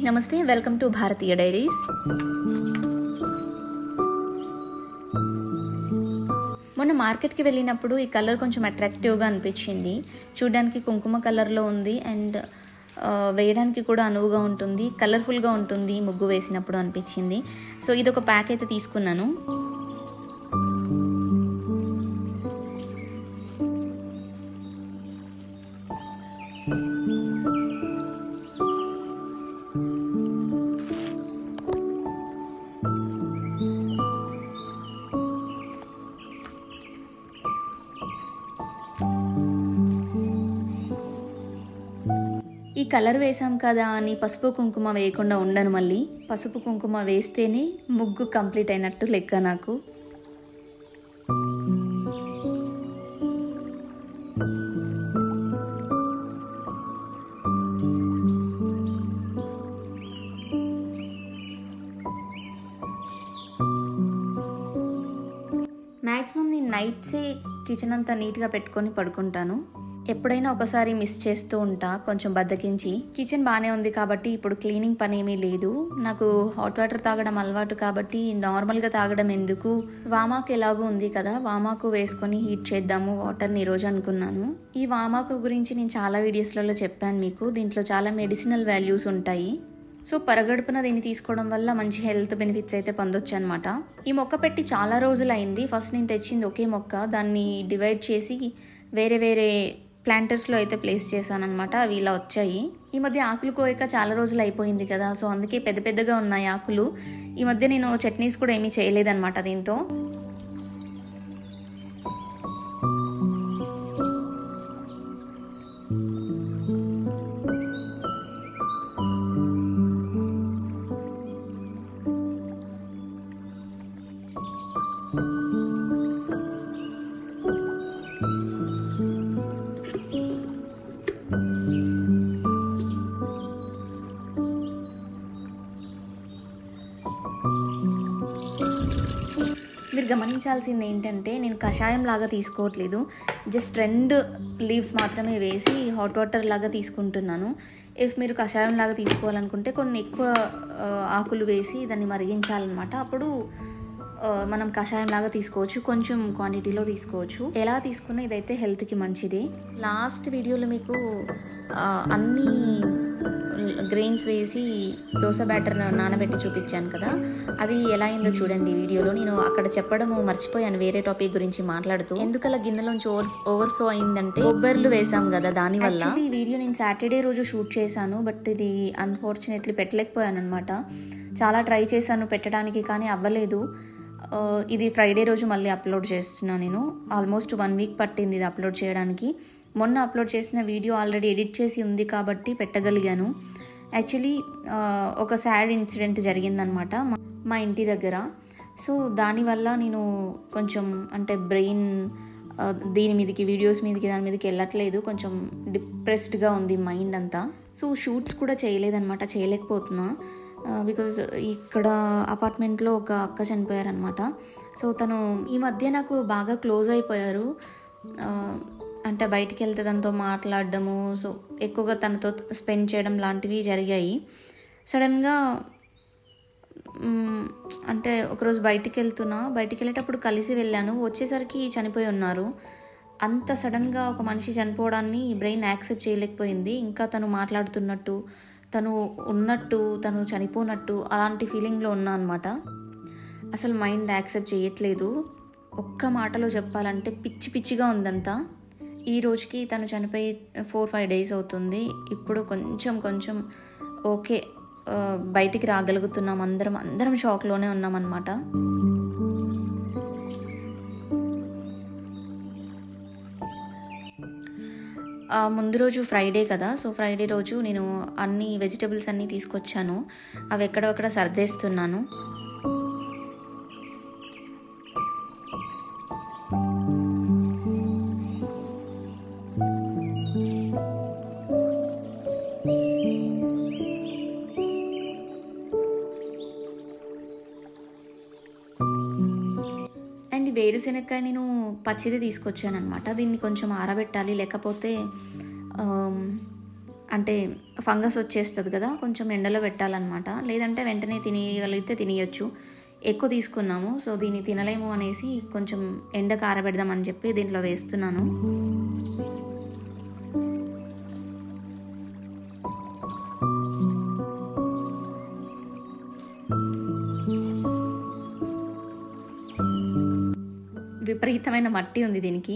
నమస్తే, welcome to Bharatiya diaries. మొన్న మార్కెట్కి వెళ్ళినప్పుడు ఈ కలర్ కొంచెం అట్రాక్టివ్గా అనిపించింది. చూడడానికి కుంకుమ కలర్లో ఉంది అండ్ వేయడానికి కూడా అనువుగా ఉంటుంది, కలర్ఫుల్గా ఉంటుంది ముగ్గు వేసినప్పుడు అనిపించింది. సో ఇది ఒక ప్యాక్ అయితే తీసుకున్నాను. ఈ కలర్ వేసాం కదా అని పసుపు కుంకుమ వేయకుండా ఉండను. మళ్ళీ పసుపు కుంకుమ వేస్తేనే ముగ్గు కంప్లీట్ అయినట్టు లెక్క నాకు. మ్యాక్సిమం నేను నైట్సే కిచెన్ అంతా నీట్గా పెట్టుకొని పడుకుంటాను. ఎప్పుడైనా ఒకసారి మిస్ చేస్తూ ఉంటా, కొంచెం బద్దకించి. కిచెన్ బాగానే ఉంది కాబట్టి ఇప్పుడు క్లీనింగ్ పని ఏమీ లేదు. నాకు హాట్ వాటర్ తాగడం అలవాటు కాబట్టి నార్మల్గా తాగడం ఎందుకు, వామాకు ఎలాగూ ఉంది కదా, వామాకు వేసుకొని హీట్ చేద్దాము వాటర్ని ఈరోజు అనుకున్నాను. ఈ వామాకు గురించి నేను చాలా వీడియోస్లలో చెప్పాను మీకు. దీంట్లో చాలా మెడిసినల్ వాల్యూస్ ఉంటాయి. సో పరగడుపున దీన్ని తీసుకోవడం వల్ల మంచి హెల్త్ బెనిఫిట్స్ అయితే పొందొచ్చు అనమాట. ఈ మొక్క పెట్టి చాలా రోజులు అయింది. ఫస్ట్ నేను తెచ్చింది ఒకే మొక్క, దాన్ని డివైడ్ చేసి వేరే వేరే ప్లాంటర్స్లో అయితే ప్లేస్ చేశాను అనమాట. అవి ఇలా వచ్చాయి. ఈ మధ్య ఆకులు కోయక చాలా రోజులు అయిపోయింది కదా, సో అందుకే పెద్ద పెద్దగా ఉన్నాయి ఆకులు. ఈ మధ్య నేను చట్నీస్ కూడా ఏమీ చేయలేదన్నమాట దీంతో. మీరు గమనించాల్సింది ఏంటంటే నేను కషాయం లాగా తీసుకోవట్లేదు, జస్ట్ 2 లీవ్స్ మాత్రమే వేసి హాట్ వాటర్ లాగా తీసుకుంటున్నాను. ఇఫ్ మీరు కషాయం లాగా తీసుకోవాలనుకుంటే కొన్ని ఎక్కువ ఆకులు వేసి దాన్ని మరిగించాలన్నమాట. అప్పుడు మనం కషాయం లాగా తీసుకోవచ్చు, కొంచెం క్వాంటిటీలో తీసుకోవచ్చు. ఎలా తీసుకున్నా ఇదైతే హెల్త్కి మంచిది. లాస్ట్ వీడియోలో మీకు అన్ని గ్రెయిన్స్ వేసి దోశ బ్యాటర్ నానబెట్టి చూపించాను కదా, అది ఎలా అయిందో చూడండి వీడియోలో. నేను అక్కడ చెప్పడము మర్చిపోయాను వేరే టాపిక్ గురించి మాట్లాడుతూ. ఎందుకలా గిన్నెలోంచి ఓవర్ఫ్లో అయిందంటే కొబ్బర్లు వేసాం కదా దానివల్ల. ఈ వీడియో నేను సాటర్డే రోజు షూట్ చేశాను, బట్ ఇది అన్ఫార్చునేట్లీ పెట్టలేకపోయాను అనమాట. చాలా ట్రై చేశాను పెట్టడానికి కానీ అవ్వలేదు. ఇది ఫ్రైడే రోజు మళ్ళీ అప్లోడ్ చేస్తున్నాను నేను. ఆల్మోస్ట్ 1 వీక్ పట్టింది ఇది అప్లోడ్ చేయడానికి. మొన్న అప్లోడ్ చేసిన వీడియో ఆల్రెడీ ఎడిట్ చేసి ఉంది కాబట్టి పెట్టగలిగాను. యాక్చువల్లీ ఒక సాడ్ ఇన్సిడెంట్ జరిగిందనమాట మా ఇంటి దగ్గర. సో దానివల్ల నేను కొంచెం అంటే బ్రెయిన్ దీని మీదకి, వీడియోస్ మీదకి, దాని మీదకి వెళ్ళట్లేదు. కొంచెం డిప్రెస్డ్గా ఉంది మైండ్ అంతా. సో షూట్స్ కూడా చేయలేదన్నమాట, చేయలేకపోతున్నా. బికాజ్ ఇక్కడ అపార్ట్మెంట్లో ఒక అక్క చనిపోయారనమాట. సో తను ఈ మధ్య నాకు బాగా క్లోజ్ అయిపోయారు. అంటే బయటికి వెళ్తే తనతో మాట్లాడడము, సో ఎక్కువగా తనతో స్పెండ్ చేయడం లాంటివి జరిగాయి. సడన్గా అంటే ఒకరోజు బయటికి వెళ్ళేటప్పుడు కలిసి వెళ్ళాను, వచ్చేసరికి చనిపోయి ఉన్నారు. అంత సడన్గా ఒక మనిషి చనిపోవడాన్ని బ్రెయిన్ యాక్సెప్ట్ చేయలేకపోయింది. ఇంకా తను మాట్లాడుతున్నట్టు, తను ఉన్నట్టు, తను చనిపోనట్టు అలాంటి ఫీలింగ్లో ఉన్నా అనమాట. అసలు మైండ్ యాక్సెప్ట్ చేయట్లేదు. ఒక్క మాటలో చెప్పాలంటే పిచ్చి పిచ్చిగా ఉందంతా. ఈ రోజుకి తను చనిపోయి 4-5 డేస్ అవుతుంది. ఇప్పుడు కొంచెం ఓకే, బయటికి రాగలుగుతున్నాం. అందరం షాక్లోనే ఉన్నామన్నమాట. ముందు రోజు ఫ్రైడే కదా, సో ఫ్రైడే రోజు నేను అన్ని వెజిటబుల్స్ అన్నీ తీసుకొచ్చాను. అవి ఎక్కడొక్కడ సర్దేస్తున్నాను. వేరుశెనక్కాయ నేను పచ్చిది తీసుకొచ్చాను అనమాట. దీన్ని కొంచెం ఆరబెట్టాలి, లేకపోతే అంటే ఫంగస్ వచ్చేస్తుంది కదా, కొంచెం ఎండలో పెట్టాలన్నమాట. లేదంటే వెంటనే తినగలిగితే తినయచ్చు. ఎక్కువ తీసుకున్నాము, సో దీన్ని తినలేము అనేసి కొంచెం ఎండకు ఆరబెడదామని చెప్పి దీంట్లో వేస్తున్నాను. విపరీతమైన మట్టి ఉంది దీనికి,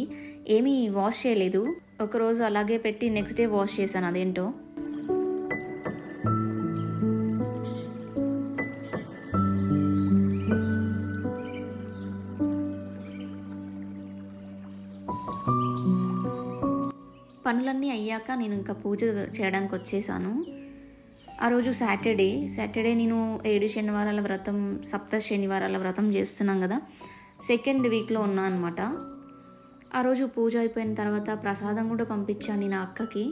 ఏమీ వాష్ చేయలేదు. ఒకరోజు అలాగే పెట్టి నెక్స్ట్ డే వాష్ చేశాను. అదేంటో పనులన్నీ అయ్యాక నేను ఇంకా పూజ చేయడానికి వచ్చేసాను. ఆ రోజు సాటర్డే నేను 7 శనివారాల వ్రతం, 7 శనివారాల వ్రతం చేస్తున్నాం కదా, సెకండ్ వీక్లో ఉన్నా అనమాట. ఆ రోజు పూజ అయిపోయిన తర్వాత ప్రసాదం కూడా పంపించాను నేను అక్కకి.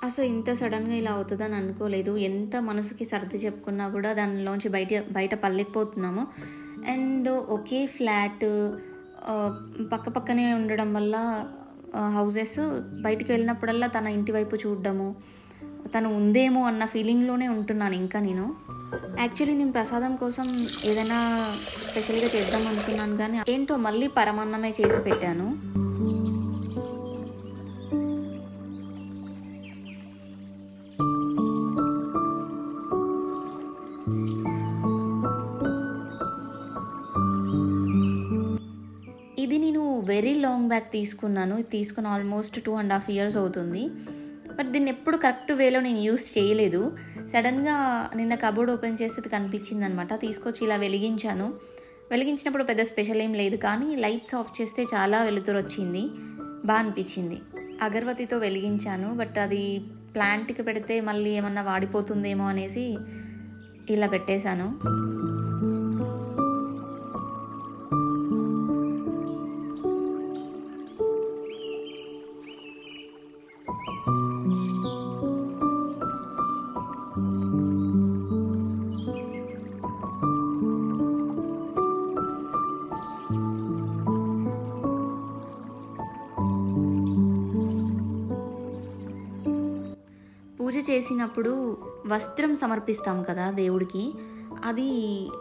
అసలు ఇంత సడన్గా ఇలా అవుతుందని అనుకోలేదు. ఎంత మనసుకి సర్ది చెప్పుకున్నా కూడా దానిలోంచి బయట పల్లెకపోతున్నాము. అండ్ ఒకే ఫ్లాట్ పక్కనే ఉండడం వల్ల హౌజెస్, బయటికి వెళ్ళినప్పుడల్లా తన ఇంటి వైపు చూడడము, తను ఉందేమో అన్న ఫీలింగ్లోనే ఉంటున్నాను ఇంకా నేను. యాక్చువల్లీ నేను ప్రసాదం కోసం ఏదైనా స్పెషల్గా చేద్దాం అనుకున్నాను, కానీ ఏంటో మళ్ళీ పరమాన్నమే చేసి పెట్టాను. ఇది నేను వెరీ లాంగ్ బ్యాక్ తీసుకున్నాను. ఇది తీసుకుని ఆల్మోస్ట్ 2.5 years అవుతుంది. బట్ దీన్ని ఎప్పుడు కరెక్ట్ వేలో నేను యూస్ చేయలేదు. సడన్గా నిన్న కబోర్డ్ ఓపెన్ చేసేది కనిపించింది అనమాట. తీసుకొచ్చి ఇలా వెలిగించాను. వెలిగించినప్పుడు పెద్ద స్పెషల్ ఏం లేదు, కానీ లైట్స్ ఆఫ్ చేస్తే చాలా వెలుతురు వచ్చింది, బాగా అనిపించింది. అగరబత్తితో వెలిగించాను, బట్ అది ప్లాంట్కి పెడితే మళ్ళీ ఏమన్నా వాడిపోతుందేమో అనేసి ఇలా పెట్టేశాను. పూజ చేసినప్పుడు వస్త్రం సమర్పిస్తాం కదా దేవుడికి, అది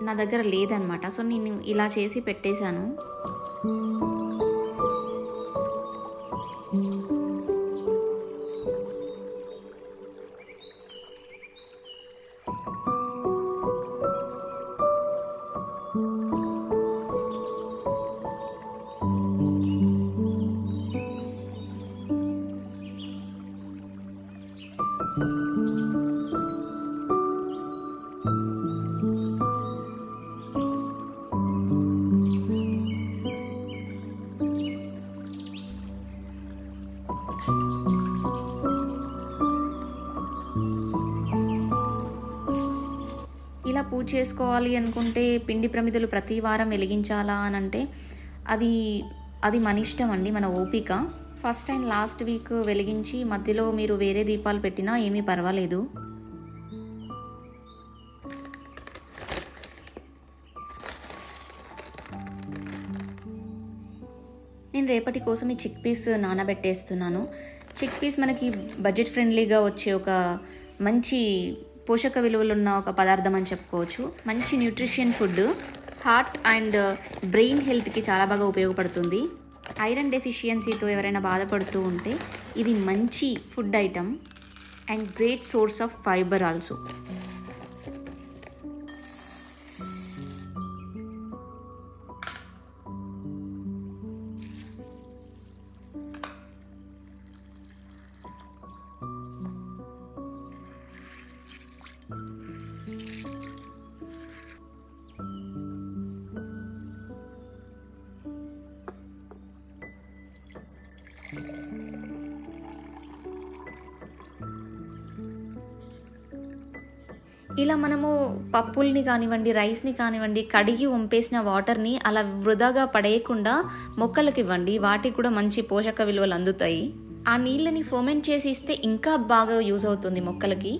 నా దగ్గర లేదనమాట. సో నేను ఇలా చేసి పెట్టేశాను. ఇలా పూజ చేసుకోవాలి అనుకుంటే పిండి ప్రమిదలు ప్రతి వారం వెలిగించాలా అని అంటే అది మన ఇష్టం అండి, మన ఓపిక. ఫస్ట్ అండ్ లాస్ట్ వీక్ వెలిగించి మధ్యలో మీరు వేరే దీపాలు పెట్టినా ఏమీ పర్వాలేదు. నేను రేపటి కోసం ఈ చిక్ పీస్ నానబెట్టేస్తున్నాను. చిక్ పీస్ మనకి బడ్జెట్ ఫ్రెండ్లీగా వచ్చే ఒక మంచి పోషక విలువలు ఉన్న ఒక పదార్థం అని చెప్పుకోవచ్చు. మంచి nutrition food, heart and brain హెల్త్కి చాలా బాగా ఉపయోగపడుతుంది. ఐరన్ డెఫిషియన్సీతో ఎవరైనా బాధపడుతూ ఉంటే ఇది మంచి food item and great source of fibre also. ఇలా మనము పప్పుల్ని కానివ్వండి, రైస్ని కానివ్వండి, కడిగి వంపేసిన వాటర్ని అలా వృధాగా పడేయకుండా మొక్కలకి ఇవ్వండి. వాటికి కూడా మంచి పోషక విలువలు అందుతాయి. ఆ నీళ్ళని ఫర్మెంట్ చేసి ఇస్తే ఇంకా బాగా యూజ్ అవుతుంది మొక్కలకి.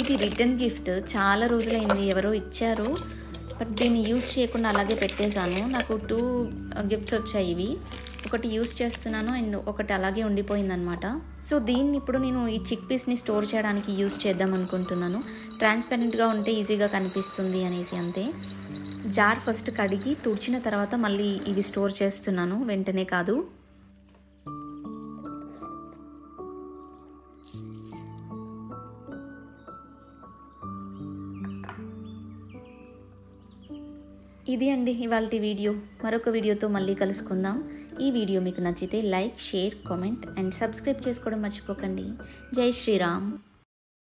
ఇది రిటర్న్ గిఫ్ట్. చాలా రోజులైంది, ఎవరో ఇచ్చారు, బట్ దీన్ని యూస్ చేయకుండా అలాగే పెట్టేశాను. నాకు 2 గిఫ్ట్స్ వచ్చాయి. ఇవి ఒకటి యూస్ చేస్తున్నాను అండ్ ఒకటి అలాగే ఉండిపోయిందనమాట. సో దీన్ని ఇప్పుడు నేను ఈ చిక్ పీస్ని స్టోర్ చేయడానికి యూస్ చేద్దాం అనుకుంటున్నాను. ట్రాన్స్పరెంట్గా ఉంటే ఈజీగా కనిపిస్తుంది అనేసి అంతే. జార్ ఫస్ట్ కడిగి తుడిచిన తర్వాత మళ్ళీ ఇవి స్టోర్ చేస్తున్నాను, వెంటనే కాదు. ఇది అండి ఇవాల్టి వీడియో. మరొక వీడియోతో మళ్ళీ కలుసుకుందాం. ఈ వీడియో మీకు నచ్చితే like, share, comment and subscribe చేసుకోవడం మర్చిపోకండి. జై శ్రీరామ్.